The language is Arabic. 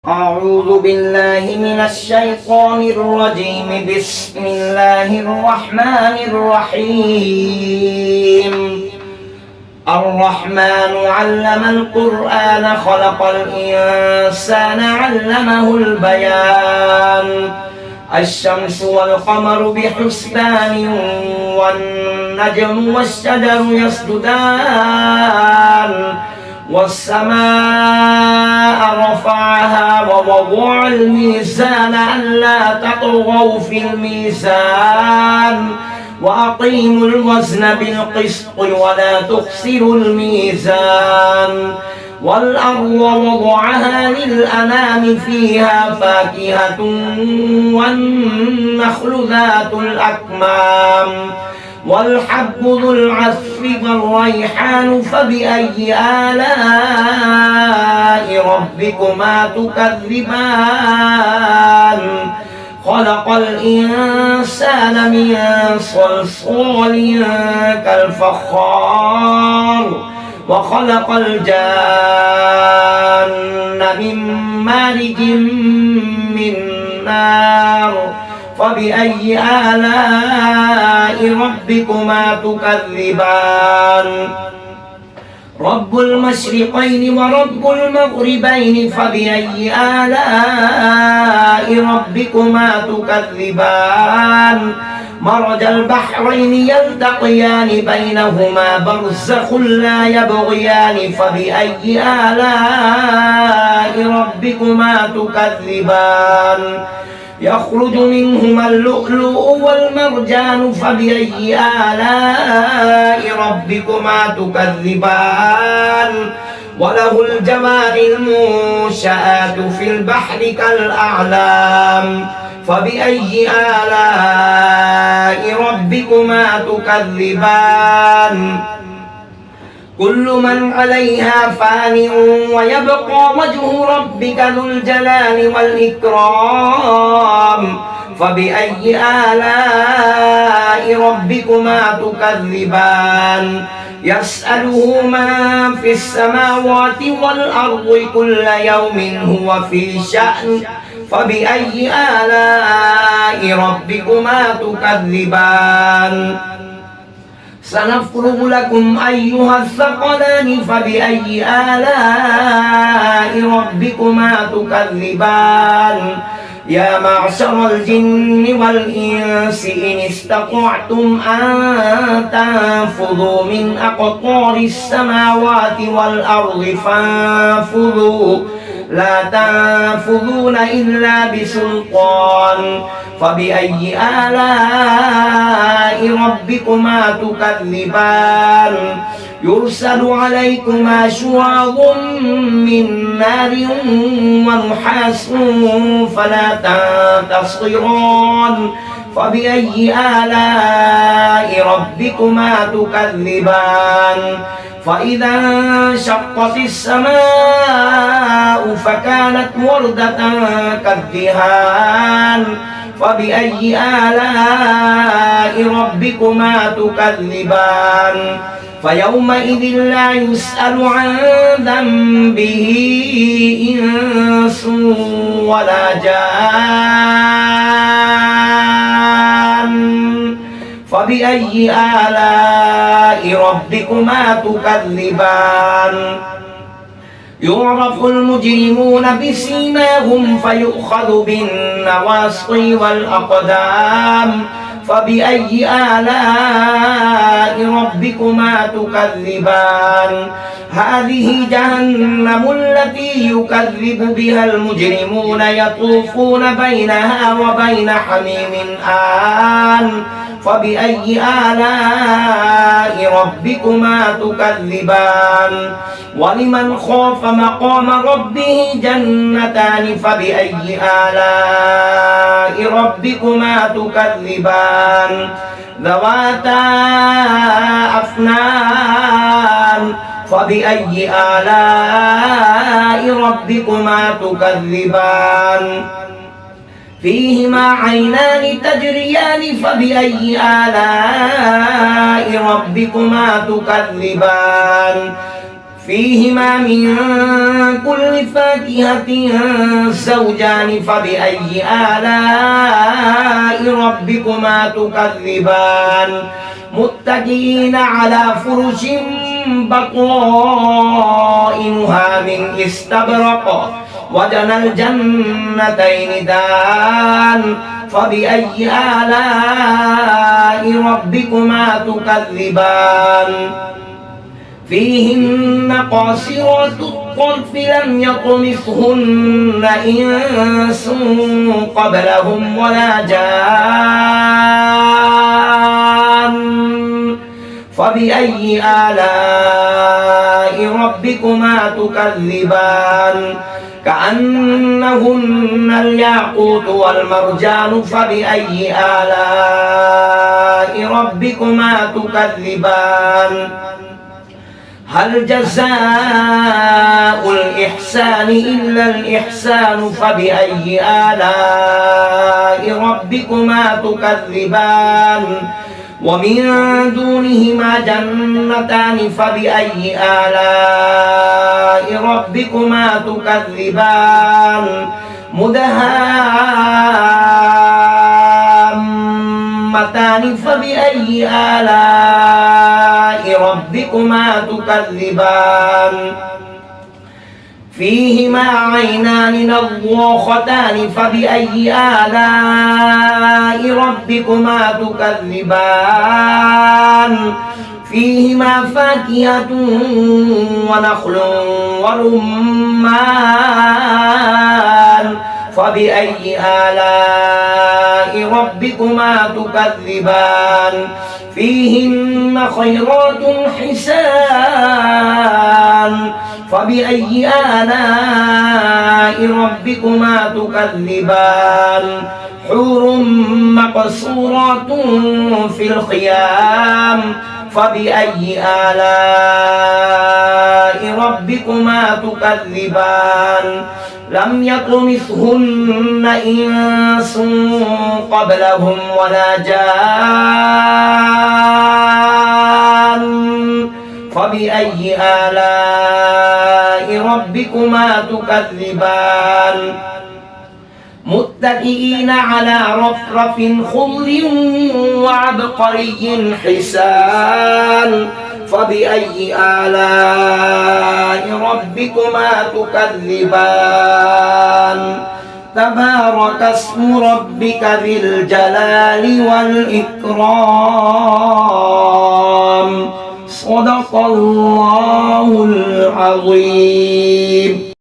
أعوذ بالله من الشيطان الرجيم. بسم الله الرحمن الرحيم. الرحمن علم القرآن خلق الإنسان علمه البيان. الشمس والقمر بحسبان والنجم والشجر يسجدان والسماء رفعها ووضع الميزان ألا تطغوا في الميزان وأقيموا الوزن بالقسط ولا تخسروا الميزان. والأرض وضعها للأنام فيها فاكهة والنخل ذات الأكمام والحب ذو العصف والريحان. فبأي آلاء ربكما تكذبان؟ خلق الإنسان من صلصال كالفخار وخلق الجان من مارج من نار. فبأي آلاء ربكما تكذبان؟ رب المشرقين ورب المغربين. فبأي آلاء ربكما تكذبان؟ مرج البحرين يلتقيان بينهما برزخ لا يبغيان. فبأي آلاء ربكما تكذبان؟ يخرج منهما اللؤلؤ والمرجان. فبأي آلاء ربكما تكذبان؟ وله الجوار المنشآت في البحر كالأعلام. فبأي آلاء ربكما تكذبان؟ كل من عليها فان ويبقى وجه ربك ذو الجلال والإكرام. فبأي آلاء ربكما تكذبان؟ يسأله من في السماوات والأرض كل يوم هو في شأن. فبأي آلاء ربكما تكذبان؟ سنفرغ لكم أيها الثقلان. فبأي آلاء ربكما تكذبان؟ يا معشر الجن والإنس إن استطعتم أن تنفذوا من أقطار السماوات والأرض فانفذوا لا تنفذون إلا بسلطان. فبأي آلاء ربكما تكذبان؟ يرسل عليكما شواظ من نار ونحاس فلا تنتصران. فبأي آلاء ربكما تكذبان؟ فإذا انشقت السماء فكانت وردة كالدهان. فبأي آلاء ربكما تكذبان؟ فيومئذ لا يسأل عن ذنبه إنس ولا جان. فبأي آلاء ربكما تكذبان؟ يعرف المجرمون بسيماهم فيؤخذ بالنواصي والأقدام. فبأي آلاء ربكما تكذبان؟ هذه جهنم التي يكذب بها المجرمون يطوفون بينها وبين حميم آن. فبأي آلاء ربكما تكذبان؟ ولمن خاف مقام ربه جنتان. فبأي آلاء ربكما تكذبان؟ ذواتا أفنان. فبأي آلاء ربكما تكذبان؟ فيهما عينان تجريان. فبأي آلاء ربكما تكذبان؟ فيهما من كل فاكهة زوجان فبأي آلاء ربكما تكذبان متكئين على فرش بطائنها من استبرق وجنى الجنتين دان فبأي آلاء ربكما تكذبان فيهن قاصرات الطرف لم يطمثهن إنس قبلهم ولا جان فبأي آلاء ربكما تكذبان كأنهن الياقوت والمرجان فبأي آلاء ربكما تكذبان هل جزاء الإحسان إلا الإحسان فبأي آلاء ربكما تكذبان ومن دونهما جنتان فبأي آلاء ربكما تكذبان مدهامتان فبأي آلاء ربكما تكذبان فيهما عينان نضاختان فبأي آلاء ربكما تكذبان فيهما فاكهة ونخل ورمان فبأي آلاء ربكما تكذبان فيهن خيرات حسان فبأي آلاء ربكما تكذبان حور مقصورات في الخيام فبأي آلاء ربكما تكذبان لم يطمثهن إنس قبلهم ولا جان فبأي آلاء ربكما تكذبان متكئين على رفرف خضر وعبقري حسان فبأي آلاء ربكما تكذبان تبارك اسم ربك ذي الجلال والإكرام صدق الله العظيم.